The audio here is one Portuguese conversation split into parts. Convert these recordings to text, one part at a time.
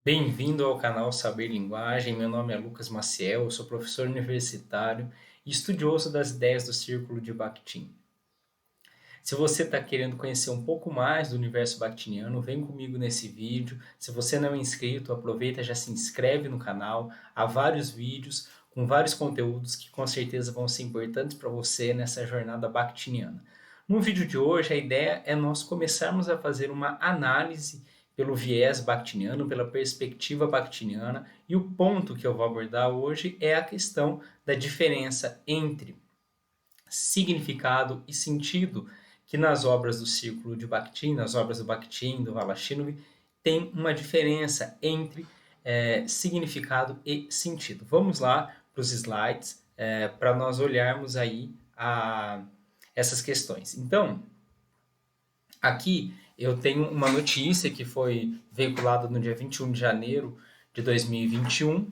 Bem-vindo ao canal Saber Linguagem. Meu nome é Lucas Maciel, eu sou professor universitário e estudioso das ideias do Círculo de Bakhtin. Se você está querendo conhecer um pouco mais do universo bakhtiniano, vem comigo nesse vídeo. Se você não é inscrito, aproveita, já se inscreve no canal. Há vários vídeos com vários conteúdos que com certeza vão ser importantes para você nessa jornada bakhtiniana. No vídeo de hoje, a ideia é nós começarmos a fazer uma análise pelo viés bakhtiniano, pela perspectiva bakhtiniana, e o ponto que eu vou abordar hoje é a questão da diferença entre significado e sentido, que nas obras do Círculo de Bakhtin, nas obras do Bakhtin, do Balashinov, tem uma diferença entre significado e sentido. Vamos lá para os slides para nós olharmos aí essas questões. Então, aqui eu tenho uma notícia que foi veiculada no dia 21 de janeiro de 2021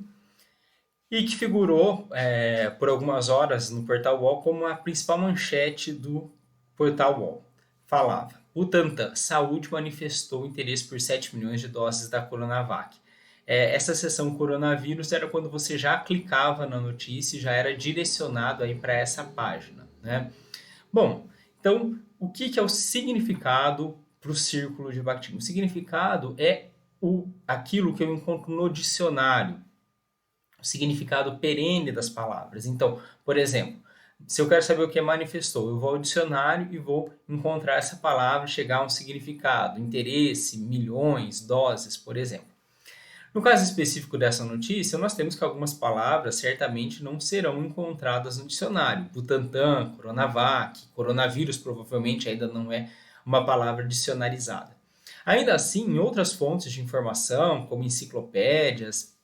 e que figurou por algumas horas no portal UOL como a principal manchete do portal UOL. Falava: Butantan, saúde manifestou interesse por 7 milhões de doses da Coronavac. Essa seção coronavírus era quando você já clicava na notícia e já era direcionado aí para essa página, né? Bom, então o que é o significado para o círculo de Bakhtin? O significado é aquilo que eu encontro no dicionário, o significado perene das palavras. Então, por exemplo, se eu quero saber o que é manifestou, eu vou ao dicionário e vou encontrar essa palavra, chegar a um significado, interesse, milhões, doses, por exemplo. No caso específico dessa notícia, nós temos que algumas palavras certamente não serão encontradas no dicionário. Butantan, Coronavac, coronavírus provavelmente ainda não é uma palavra dicionarizada. Ainda assim, em outras fontes de informação, como enciclopédias,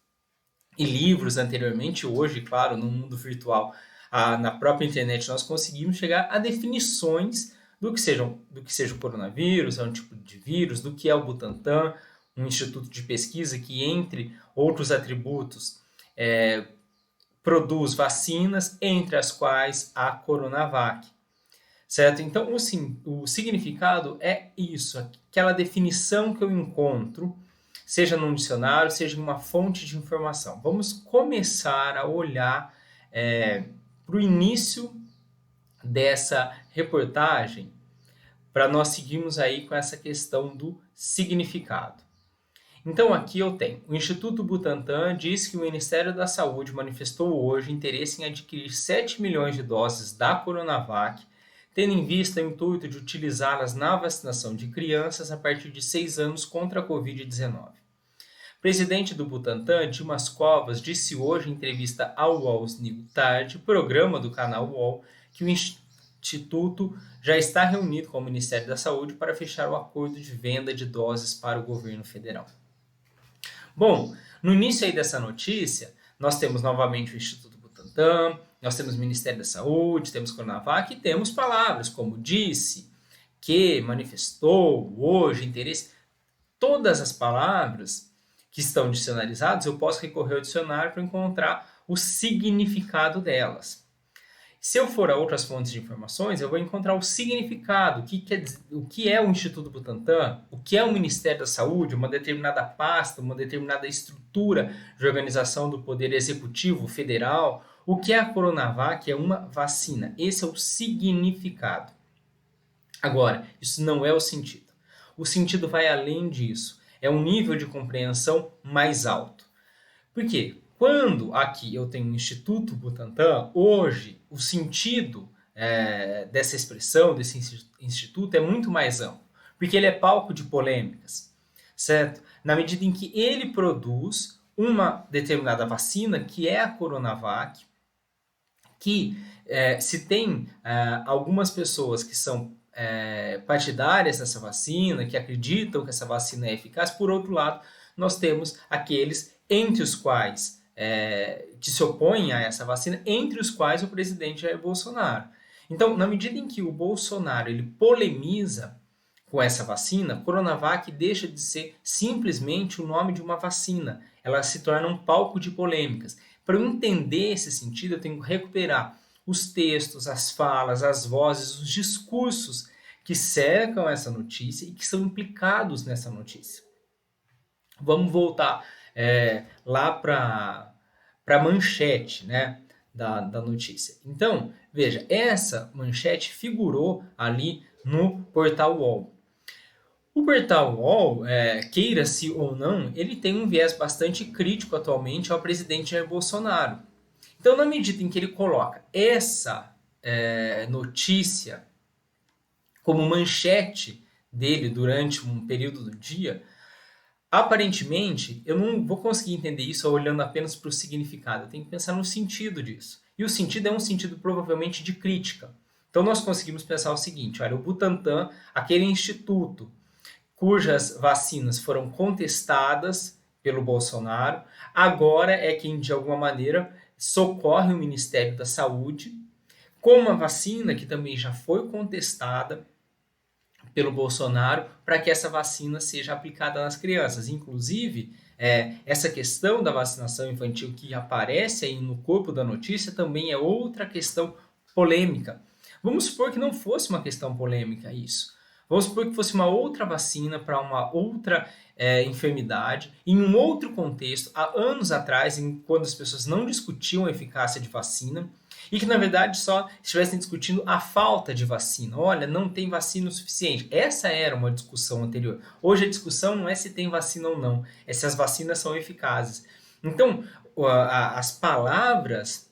e livros anteriormente, hoje, claro, no mundo virtual, na própria internet, nós conseguimos chegar a definições do que seja o coronavírus, é um tipo de vírus, do que é o Butantan, um instituto de pesquisa que, entre outros atributos, produz vacinas, entre as quais a Coronavac. Certo? Então, o significado é isso, aquela definição que eu encontro, seja num dicionário, seja em uma fonte de informação. Vamos começar a olhar para o início dessa reportagem, para nós seguirmos aí com essa questão do significado. Então aqui eu tenho, o Instituto Butantan diz que o Ministério da Saúde manifestou hoje interesse em adquirir 7 milhões de doses da Coronavac, tendo em vista o intuito de utilizá-las na vacinação de crianças a partir de 6 anos contra a Covid-19. O presidente do Butantan, Dimas Covas, disse hoje em entrevista ao UOL News Tarde, programa do canal UOL, que o Instituto já está reunido com o Ministério da Saúde para fechar o acordo de venda de doses para o governo federal. Bom, no início aí dessa notícia, nós temos novamente o Instituto Butantan, nós temos o Ministério da Saúde, temos Coronavac e temos palavras como disse, que, manifestou, hoje, interesse. Todas as palavras que estão dicionarizadas, eu posso recorrer ao dicionário para encontrar o significado delas. Se eu for a outras fontes de informações, eu vou encontrar o significado, o que é o Instituto Butantan, o que é o Ministério da Saúde, uma determinada pasta, uma determinada estrutura de organização do Poder Executivo Federal, o que é a Coronavac, é uma vacina. Esse é o significado. Agora, isso não é o sentido. O sentido vai além disso. É um nível de compreensão mais alto. Por quê? Quando aqui eu tenho o Instituto Butantan, hoje o sentido dessa expressão, desse instituto, é muito mais amplo, porque ele é palco de polêmicas, certo? Na medida em que ele produz uma determinada vacina, que é a Coronavac, que se tem algumas pessoas que são partidárias dessa vacina, que acreditam que essa vacina é eficaz, por outro lado, nós temos aqueles entre os quais que se opõem a essa vacina, entre os quais o presidente Jair Bolsonaro. Então, na medida em que o Bolsonaro ele polemiza com essa vacina, Coronavac deixa de ser simplesmente o nome de uma vacina. Ela se torna um palco de polêmicas. Para eu entender esse sentido, eu tenho que recuperar os textos, as falas, as vozes, os discursos que cercam essa notícia e que são implicados nessa notícia. Vamos voltar lá para a manchete, né, da notícia. Então, veja, essa manchete figurou ali no portal UOL. O portal UOL, queira-se ou não, ele tem um viés bastante crítico atualmente ao presidente Jair Bolsonaro. Então, na medida em que ele coloca essa notícia como manchete dele durante um período do dia, aparentemente, eu não vou conseguir entender isso olhando apenas para o significado. Eu tenho que pensar no sentido disso. E o sentido é um sentido provavelmente de crítica. Então nós conseguimos pensar o seguinte: olha, o Butantan, aquele instituto cujas vacinas foram contestadas pelo Bolsonaro, agora é quem de alguma maneira socorre o Ministério da Saúde com uma vacina que também já foi contestada pelo Bolsonaro para que essa vacina seja aplicada nas crianças. Inclusive, essa questão da vacinação infantil que aparece aí no corpo da notícia também é outra questão polêmica. Vamos supor que não fosse uma questão polêmica isso. Vamos supor que fosse uma outra vacina para uma outra enfermidade, em um outro contexto, há anos atrás, quando as pessoas não discutiam a eficácia de vacina, e que na verdade só estivessem discutindo a falta de vacina. Olha, não tem vacina o suficiente. Essa era uma discussão anterior. Hoje a discussão não é se tem vacina ou não, é se as vacinas são eficazes. Então, as palavras,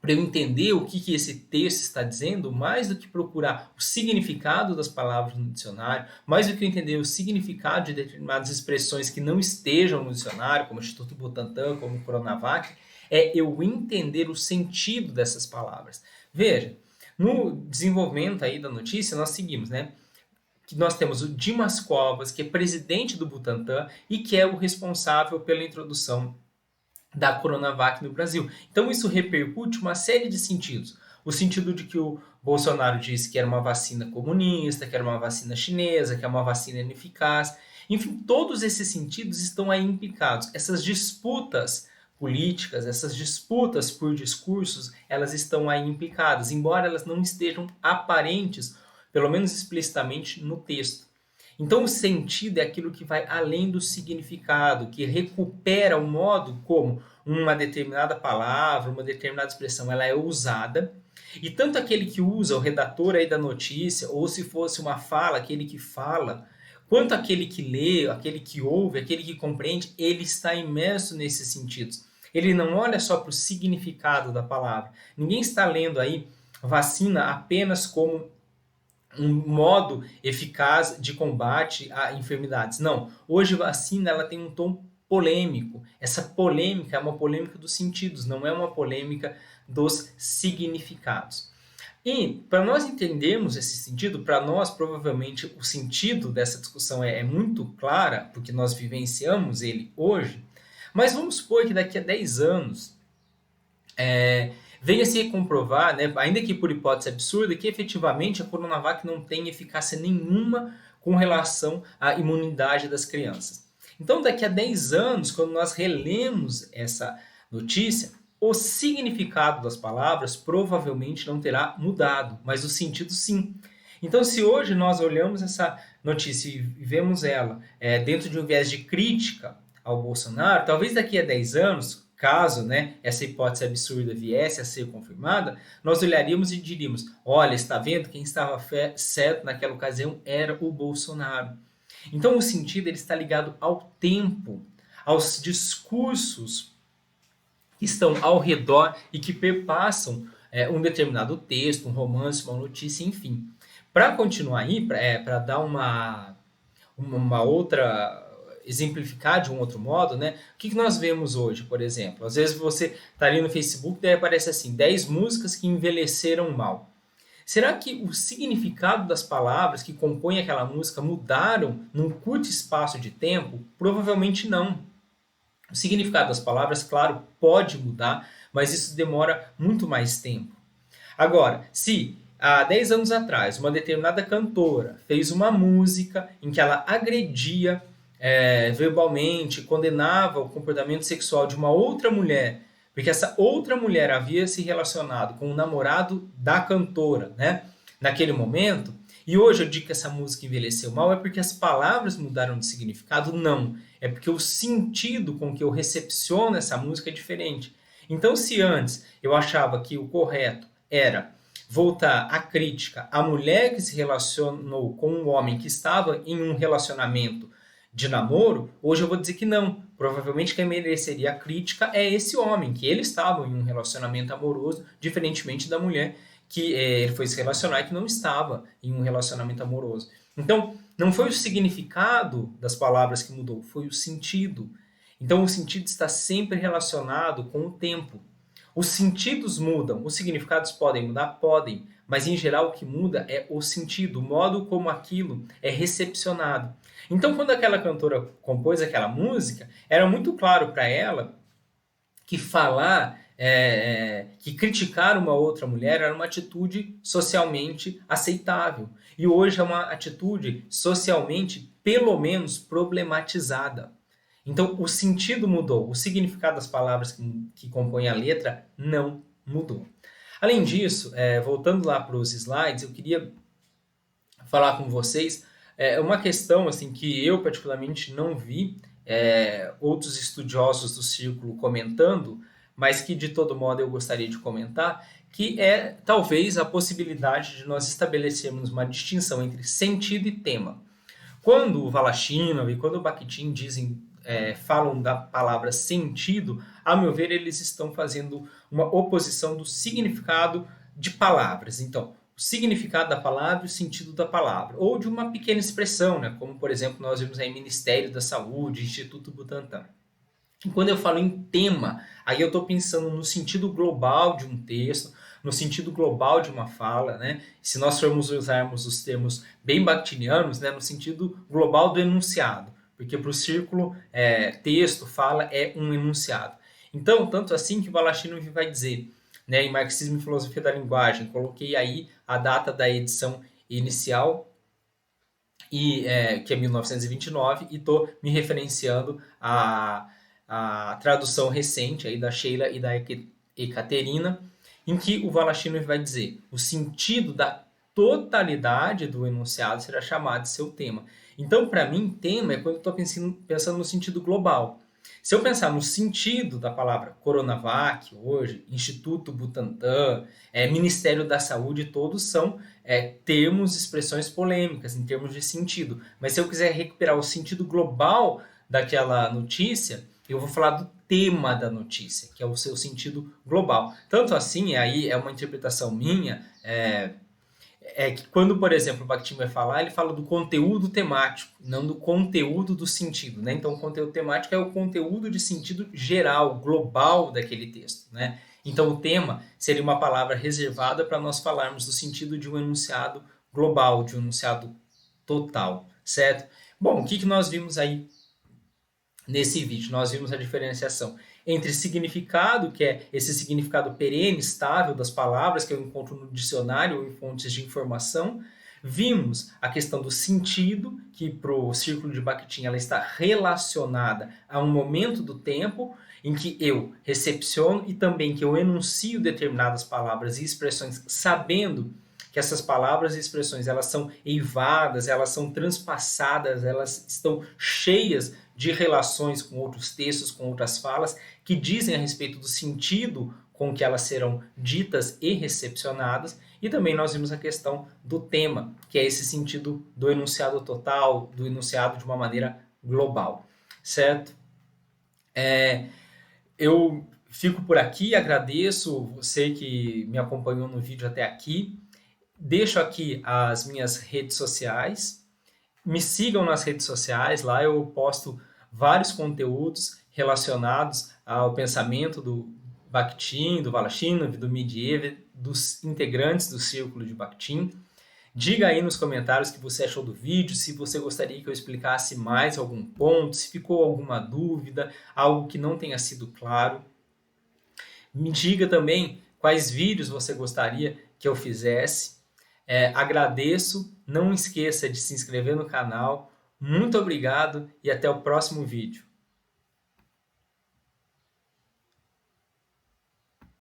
para eu entender o que esse texto está dizendo, mais do que procurar o significado das palavras no dicionário, mais do que entender o significado de determinadas expressões que não estejam no dicionário, como Instituto Butantan, como Coronavac, é eu entender o sentido dessas palavras. Veja, no desenvolvimento aí da notícia, nós seguimos, né? Que nós temos o Dimas Covas, que é presidente do Butantan e que é o responsável pela introdução da Coronavac no Brasil. Então isso repercute uma série de sentidos. O sentido de que o Bolsonaro disse que era uma vacina comunista, que era uma vacina chinesa, que é uma vacina ineficaz. Enfim, todos esses sentidos estão aí implicados. Essas disputas políticas, essas disputas por discursos, elas estão aí implicadas, embora elas não estejam aparentes, pelo menos explicitamente, no texto. Então o sentido é aquilo que vai além do significado, que recupera o modo como uma determinada palavra, uma determinada expressão, ela é usada, e tanto aquele que usa, o redator aí da notícia, ou se fosse uma fala, aquele que fala, quanto aquele que lê, aquele que ouve, aquele que compreende, ele está imerso nesses sentidos. Ele não olha só para o significado da palavra. Ninguém está lendo aí vacina apenas como um modo eficaz de combate a enfermidades. Não. Hoje vacina ela tem um tom polêmico. Essa polêmica é uma polêmica dos sentidos, não é uma polêmica dos significados. E para nós entendermos esse sentido, para nós provavelmente o sentido dessa discussão é muito clara, porque nós vivenciamos ele hoje, mas vamos supor que daqui a 10 anos venha se comprovar, né, ainda que por hipótese absurda, que efetivamente a Coronavac não tem eficácia nenhuma com relação à imunidade das crianças. Então, daqui a 10 anos, quando nós relemos essa notícia, o significado das palavras provavelmente não terá mudado, mas o sentido sim. Então, se hoje nós olhamos essa notícia e vemos ela dentro de um viés de crítica ao Bolsonaro, talvez daqui a 10 anos, caso, né, essa hipótese absurda viesse a ser confirmada, nós olharíamos e diríamos: olha, está vendo? Quem estava certo naquela ocasião era o Bolsonaro. Então o sentido ele está ligado ao tempo, aos discursos que estão ao redor e que perpassam um determinado texto, um romance, uma notícia, enfim. Para continuar aí, para dar uma outra exemplificar de um outro modo, né? O que nós vemos hoje, por exemplo? Às vezes você está ali no Facebook e aparece assim, 10 músicas que envelheceram mal. Será que o significado das palavras que compõem aquela música mudaram num curto espaço de tempo? Provavelmente não. O significado das palavras, claro, pode mudar, mas isso demora muito mais tempo. Agora, se há 10 anos atrás uma determinada cantora fez uma música em que ela agredia verbalmente, condenava o comportamento sexual de uma outra mulher, porque essa outra mulher havia se relacionado com o namorado da cantora, né? Naquele momento, E hoje eu digo que essa música envelheceu mal é porque as palavras mudaram de significado? Não. É porque o sentido com que eu recepciono essa música é diferente. Então, se antes eu achava que o correto era voltar a crítica à mulher que se relacionou com um homem que estava em um relacionamento de namoro, hoje eu vou dizer que não. Provavelmente quem mereceria a crítica é esse homem, que ele estava em um relacionamento amoroso, diferentemente da mulher que ele foi se relacionar e que não estava em um relacionamento amoroso. Então, não foi o significado das palavras que mudou, foi o sentido. Então, o sentido está sempre relacionado com o tempo. Os sentidos mudam, os significados podem mudar? Podem, mas em geral o que muda é o sentido, o modo como aquilo é recepcionado. Então, quando aquela cantora compôs aquela música, era muito claro para ela que falar, que criticar uma outra mulher era uma atitude socialmente aceitável. E hoje é uma atitude socialmente, pelo menos, problematizada. Então, o sentido mudou, o significado das palavras que compõem a letra não mudou. Além disso, voltando lá para os slides, eu queria falar com vocês uma questão assim que eu particularmente não vi outros estudiosos do círculo comentando, mas que de todo modo eu gostaria de comentar, que é talvez a possibilidade de nós estabelecermos uma distinção entre sentido e tema. Quando o Valachinov e quando o Bakhtin falam da palavra sentido, a meu ver, eles estão fazendo uma oposição do significado de palavras. Então, o significado da palavra e o sentido da palavra, ou de uma pequena expressão, né? Como, por exemplo, nós vimos aí Ministério da Saúde, Instituto Butantan. E quando eu falo em tema, aí eu estou pensando no sentido global de um texto, no sentido global de uma fala, né? Se nós formos usarmos os termos bem bakhtinianos, né? No sentido global do enunciado, porque para o círculo texto, fala é um enunciado. Então, tanto assim que o Balashinov vai dizer, né, em Marxismo e Filosofia da Linguagem, coloquei aí a data da edição inicial, que é 1929, e estou me referenciando a tradução recente aí da Sheila e da Ekaterina, em que o Valachinov vai dizer o sentido da totalidade do enunciado será chamado de seu tema. Então, para mim, tema é quando eu estou pensando no sentido global. Se eu pensar no sentido da palavra Coronavac hoje, Instituto Butantan, Ministério da Saúde, todos são termos, expressões polêmicas em termos de sentido. Mas se eu quiser recuperar o sentido global daquela notícia, eu vou falar do tema da notícia, que é o seu sentido global. Tanto assim, aí é uma interpretação minha, que quando, por exemplo, o Bakhtin vai falar, ele fala do conteúdo temático, não do conteúdo do sentido, né? Então, o conteúdo temático é o conteúdo de sentido geral, global daquele texto, né? Então, o tema seria uma palavra reservada para nós falarmos do sentido de um enunciado global, de um enunciado total, certo? Bom, o que nós vimos aí nesse vídeo? Nós vimos a diferenciação entre significado, que é esse significado perene, estável das palavras que eu encontro no dicionário ou em fontes de informação. Vimos a questão do sentido, que para o círculo de Bakhtin ela está relacionada a um momento do tempo em que eu recepciono e também que eu enuncio determinadas palavras e expressões sabendo que essas palavras e expressões elas são eivadas, elas são transpassadas, elas estão cheias de relações com outros textos, com outras falas, que dizem a respeito do sentido com que elas serão ditas e recepcionadas. E também nós vimos a questão do tema, que é esse sentido do enunciado total, do enunciado de uma maneira global, certo? Eu fico por aqui, agradeço você que me acompanhou no vídeo até aqui. Deixo aqui as minhas redes sociais. Me sigam nas redes sociais, lá eu posto vários conteúdos relacionados ao pensamento do Bakhtin, do Valachinov, do Medvedev, dos integrantes do círculo de Bakhtin. Diga aí nos comentários o que você achou do vídeo, se você gostaria que eu explicasse mais algum ponto, se ficou alguma dúvida, algo que não tenha sido claro. Me diga também quais vídeos você gostaria que eu fizesse. Agradeço, não esqueça de se inscrever no canal. Muito obrigado e até o próximo vídeo.